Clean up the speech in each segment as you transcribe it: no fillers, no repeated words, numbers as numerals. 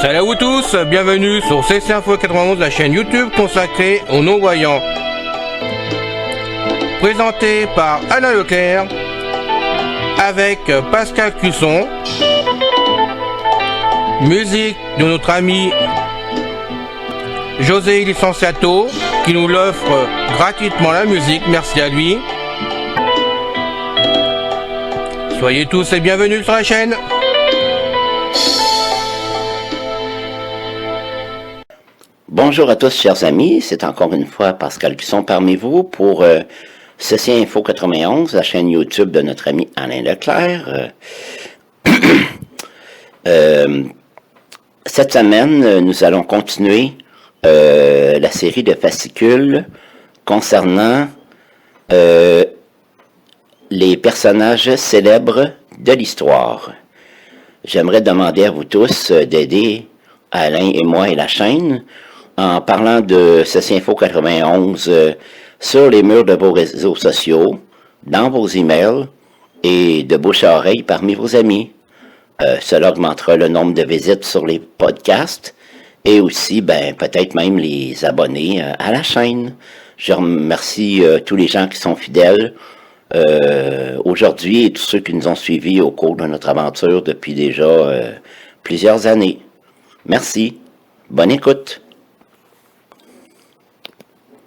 Salut à vous tous, bienvenue sur CC Info 91, la chaîne YouTube consacrée aux non-voyants. Présenté par Alain Leclerc, avec Pascal Cusson. Musique de notre ami José Licenciato, qui nous l'offre gratuitement la musique, merci à lui. Soyez tous et bienvenus sur la chaîne. Bonjour à tous chers amis, c'est encore une fois Pascal Cusson parmi vous pour CC Info 91, la chaîne YouTube de notre ami Alain Leclerc. Cette semaine, nous allons continuer la série de fascicules concernant les personnages célèbres de l'histoire. J'aimerais demander à vous tous d'aider Alain et moi et la chaîne en parlant de CC Info 91 sur les murs de vos réseaux sociaux, dans vos emails et de bouche à oreille parmi vos amis. Cela augmentera le nombre de visites sur les podcasts et aussi peut-être même les abonnés à la chaîne. Je remercie tous les gens qui sont fidèles aujourd'hui et tous ceux qui nous ont suivis au cours de notre aventure depuis déjà plusieurs années. Merci. Bonne écoute.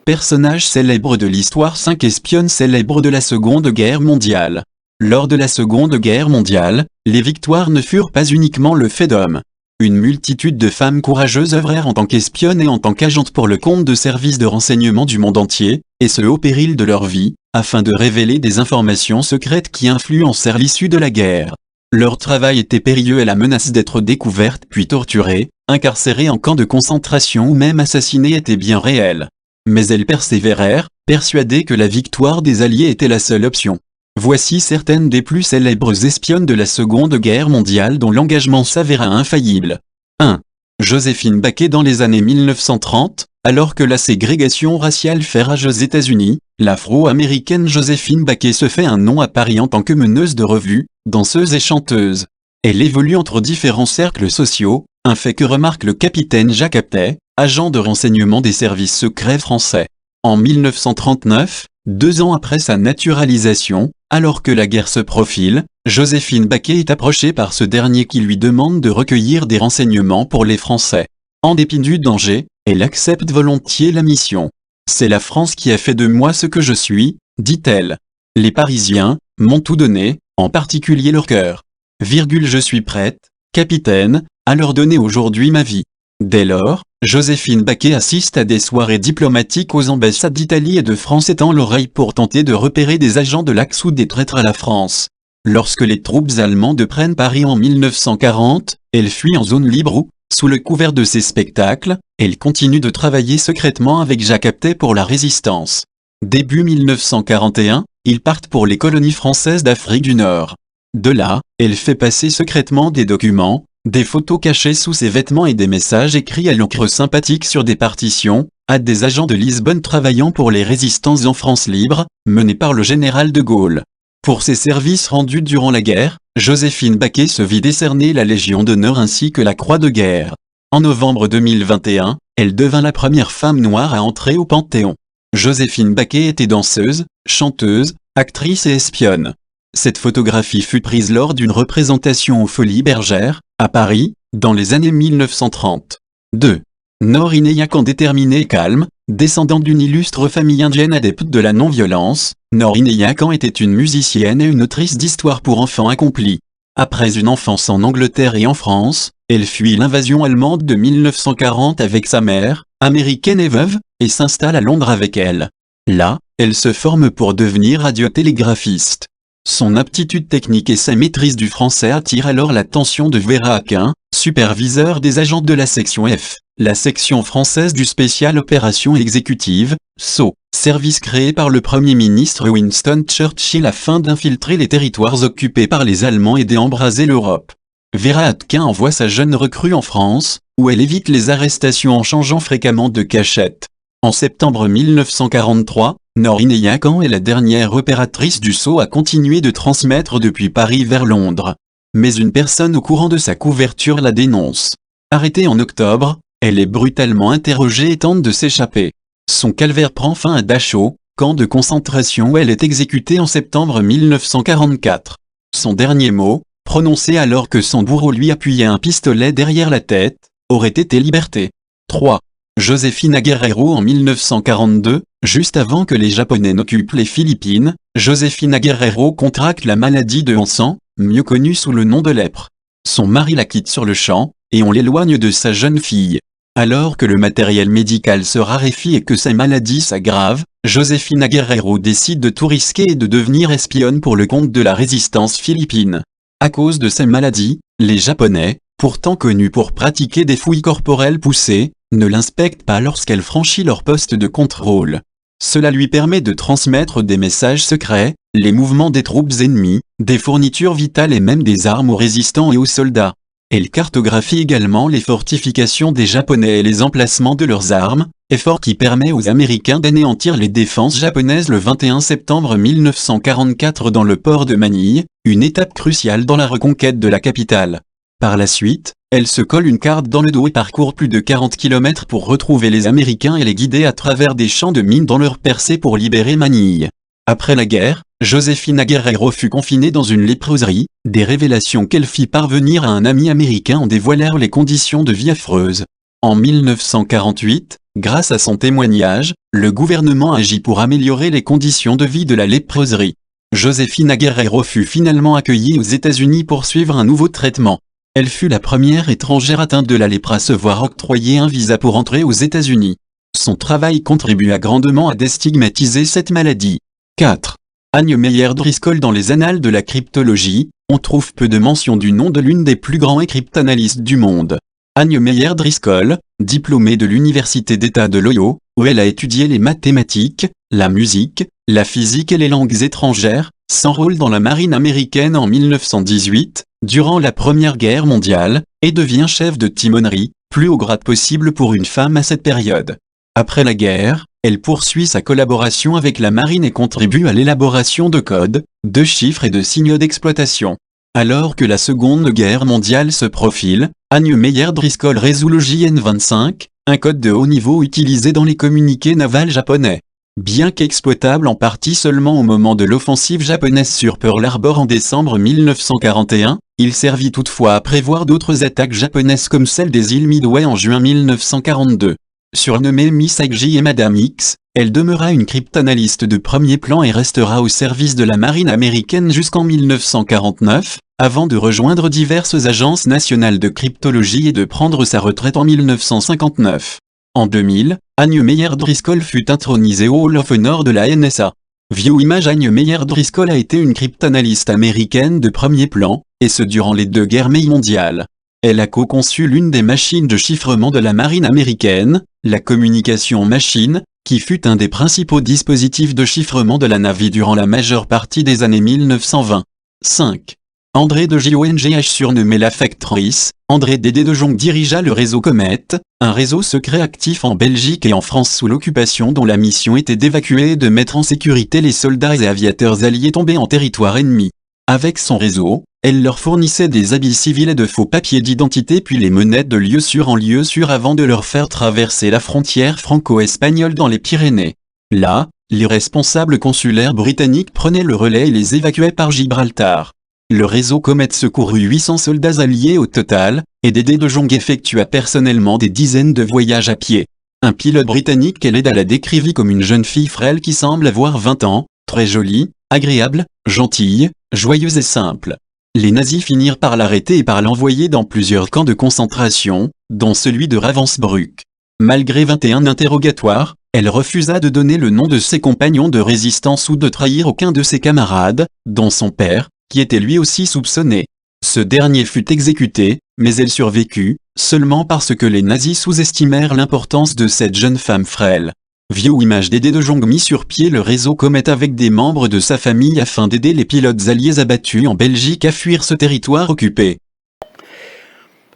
Personnages célèbres de l'histoire. 5 espionnes célèbres de la Seconde Guerre mondiale. Lors de la Seconde Guerre mondiale, les victoires ne furent pas uniquement le fait d'hommes. Une multitude de femmes courageuses œuvrèrent en tant qu'espionnes et en tant qu'agentes pour le compte de services de renseignement du monde entier, et ce au péril de leur vie, afin de révéler des informations secrètes qui influencèrent l'issue de la guerre. Leur travail était périlleux et la menace d'être découverte puis torturée, incarcérée en camp de concentration ou même assassinée était bien réelle. Mais elles persévérèrent, persuadées que la victoire des Alliés était la seule option. Voici certaines des plus célèbres espionnes de la Seconde Guerre mondiale dont l'engagement s'avéra infaillible. 1. Joséphine Baker. Dans les années 1930, alors que la ségrégation raciale fait rage aux États-Unis, l'afro-américaine Joséphine Baker se fait un nom à Paris en tant que meneuse de revue, danseuse et chanteuse. Elle évolue entre différents cercles sociaux, un fait que remarque le capitaine Jacques Aptet, agent de renseignement des services secrets français. En 1939, 2 ans après sa naturalisation, alors que la guerre se profile, Joséphine Baker est approchée par ce dernier qui lui demande de recueillir des renseignements pour les Français. En dépit du danger, elle accepte volontiers la mission. « C'est la France qui a fait de moi ce que je suis », dit-elle. « Les Parisiens m'ont tout donné, en particulier leur cœur. Je suis prête, capitaine, à leur donner aujourd'hui ma vie. » Dès lors, Joséphine Baker assiste à des soirées diplomatiques aux ambassades d'Italie et de France, étant l'oreille pour tenter de repérer des agents de l'Axe ou des traîtres à la France. Lorsque les troupes allemandes prennent Paris en 1940, elle fuit en zone libre où, sous le couvert de ses spectacles, elle continue de travailler secrètement avec Jacques Aptet pour la résistance. Début 1941, ils partent pour les colonies françaises d'Afrique du Nord. De là, elle fait passer secrètement des documents, des photos cachées sous ses vêtements et des messages écrits à l'encre sympathique sur des partitions, à des agents de Lisbonne travaillant pour les résistants en France libre, menés par le général de Gaulle. Pour ses services rendus durant la guerre, Joséphine Baker se vit décerner la Légion d'honneur ainsi que la Croix de guerre. En novembre 2021, elle devint la première femme noire à entrer au Panthéon. Joséphine Baker était danseuse, chanteuse, actrice et espionne. Cette photographie fut prise lors d'une représentation aux Folies Bergères, à Paris, dans les années 1930. 2. Noor Inayya Khan. Déterminée et calme, descendante d'une illustre famille indienne adepte de la non-violence, Noor Inayya Khan était une musicienne et une autrice d'histoires pour enfants accomplie. Après une enfance en Angleterre et en France, elle fuit l'invasion allemande de 1940 avec sa mère, américaine et veuve, et s'installe à Londres avec elle. Là, elle se forme pour devenir radiotélégraphiste. Son aptitude technique et sa maîtrise du français attirent alors l'attention de Vera Aquin, superviseur des agents de la section F, la section française du Spécial Opération Exécutive, SO, service créé par le Premier ministre Winston Churchill afin d'infiltrer les territoires occupés par les Allemands et d'embraser l'Europe. Vera Aquin envoie sa jeune recrue en France, où elle évite les arrestations en changeant fréquemment de cachette. En septembre 1943, Noor Inayya Khan est la dernière opératrice du SO à continuer de transmettre depuis Paris vers Londres. Mais une personne au courant de sa couverture la dénonce. Arrêtée en octobre, elle est brutalement interrogée et tente de s'échapper. Son calvaire prend fin à Dachau, camp de concentration où elle est exécutée en septembre 1944. Son dernier mot, prononcé alors que son bourreau lui appuyait un pistolet derrière la tête, aurait été liberté. 3. Josefina Guerrero en 1942, juste avant que les Japonais n'occupent les Philippines, Josefina Guerrero contracte la maladie de Hansen, mieux connue sous le nom de lèpre. Son mari la quitte sur le champ, et on l'éloigne de sa jeune fille. Alors que le matériel médical se raréfie et que sa maladie s'aggrave, Josefina Guerrero décide de tout risquer et de devenir espionne pour le compte de la résistance philippine. À cause de sa maladie, les Japonais, pourtant connus pour pratiquer des fouilles corporelles poussées, ne l'inspectent pas lorsqu'elle franchit leur poste de contrôle. Cela lui permet de transmettre des messages secrets, les mouvements des troupes ennemies, des fournitures vitales et même des armes aux résistants et aux soldats. Elle cartographie également les fortifications des Japonais et les emplacements de leurs armes, effort qui permet aux Américains d'anéantir les défenses japonaises le 21 septembre 1944 dans le port de Manille, une étape cruciale dans la reconquête de la capitale. Par la suite, elle se colle une carte dans le dos et parcourt plus de 40 km pour retrouver les Américains et les guider à travers des champs de mines dans leur percée pour libérer Manille. Après la guerre, Josefina Guerrero fut confinée dans une léproserie, des révélations qu'elle fit parvenir à un ami américain en dévoilèrent les conditions de vie affreuses. En 1948, grâce à son témoignage, le gouvernement agit pour améliorer les conditions de vie de la léproserie. Josefina Guerrero fut finalement accueillie aux États-Unis pour suivre un nouveau traitement. Elle fut la première étrangère atteinte de la lèpre à se voir octroyer un visa pour entrer aux États-Unis. Son travail contribua grandement à déstigmatiser cette maladie. 4. Agne Meyer Driscoll. Dans les annales de la cryptologie, on trouve peu de mention du nom de l'une des plus grands cryptanalystes du monde. Agne Meyer Driscoll, diplômée de l'Université d'État de l'Ohio, où elle a étudié les mathématiques, la musique, la physique et les langues étrangères, s'enrôle dans la marine américaine en 1918, durant la Première Guerre mondiale, et devient chef de timonerie, plus haut grade possible pour une femme à cette période. Après la guerre, elle poursuit sa collaboration avec la marine et contribue à l'élaboration de codes, de chiffres et de signaux d'exploitation. Alors que la Seconde Guerre mondiale se profile, Agne Meyer Driscoll résout le JN-25, un code de haut niveau utilisé dans les communiqués navals japonais. Bien qu'exploitable en partie seulement au moment de l'offensive japonaise sur Pearl Harbor en décembre 1941, il servit toutefois à prévoir d'autres attaques japonaises comme celle des îles Midway en juin 1942. Surnommée Miss Aggie et Madame X, elle demeura une cryptanalyste de premier plan et restera au service de la marine américaine jusqu'en 1949, avant de rejoindre diverses agences nationales de cryptologie et de prendre sa retraite en 1959. En 2000, Agne Meyer Driscoll fut intronisée au Hall of Honor de la NSA. View Image. Agne Meyer Driscoll a été une cryptanalyste américaine de premier plan, et ce durant les deux guerres mondiales. Elle a co-conçu l'une des machines de chiffrement de la marine américaine, la communication machine, qui fut un des principaux dispositifs de chiffrement de la Navy durant la majeure partie des années 1920. 5. André de Jongh. Surnommée la Factrice, André Dédé de Jongh dirigea le réseau Comet, un réseau secret actif en Belgique et en France sous l'occupation dont la mission était d'évacuer et de mettre en sécurité les soldats et aviateurs alliés tombés en territoire ennemi. Avec son réseau, elle leur fournissait des habits civils et de faux papiers d'identité puis les menait de lieu sûr en lieu sûr avant de leur faire traverser la frontière franco-espagnole dans les Pyrénées. Là, les responsables consulaires britanniques prenaient le relais et les évacuaient par Gibraltar. Le réseau Comet secourut 800 soldats alliés au total, et Dédé de Jongh effectua personnellement des dizaines de voyages à pied. Un pilote britannique qu'elle aida la décrivit comme une jeune fille frêle qui semble avoir 20 ans, très jolie, agréable, gentille, joyeuse et simple. Les nazis finirent par l'arrêter et par l'envoyer dans plusieurs camps de concentration, dont celui de Ravensbrück. Malgré 21 interrogatoires, elle refusa de donner le nom de ses compagnons de résistance ou de trahir aucun de ses camarades, dont son père, qui était lui aussi soupçonné. Ce dernier fut exécuté, mais elle survécut, seulement parce que les nazis sous-estimèrent l'importance de cette jeune femme frêle. View Image. Dédé de Jongh mit sur pied le réseau Comet avec des membres de sa famille afin d'aider les pilotes alliés abattus en Belgique à fuir ce territoire occupé.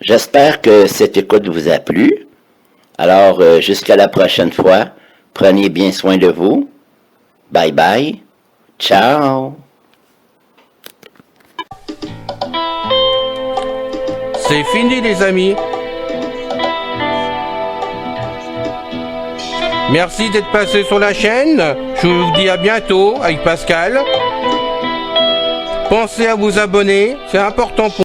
J'espère que cette écoute vous a plu. Alors, jusqu'à la prochaine fois, prenez bien soin de vous. Bye bye. Ciao. C'est fini les amis. Merci d'être passé sur la chaîne. Je vous dis à bientôt avec Pascal. Pensez à vous abonner, c'est important pour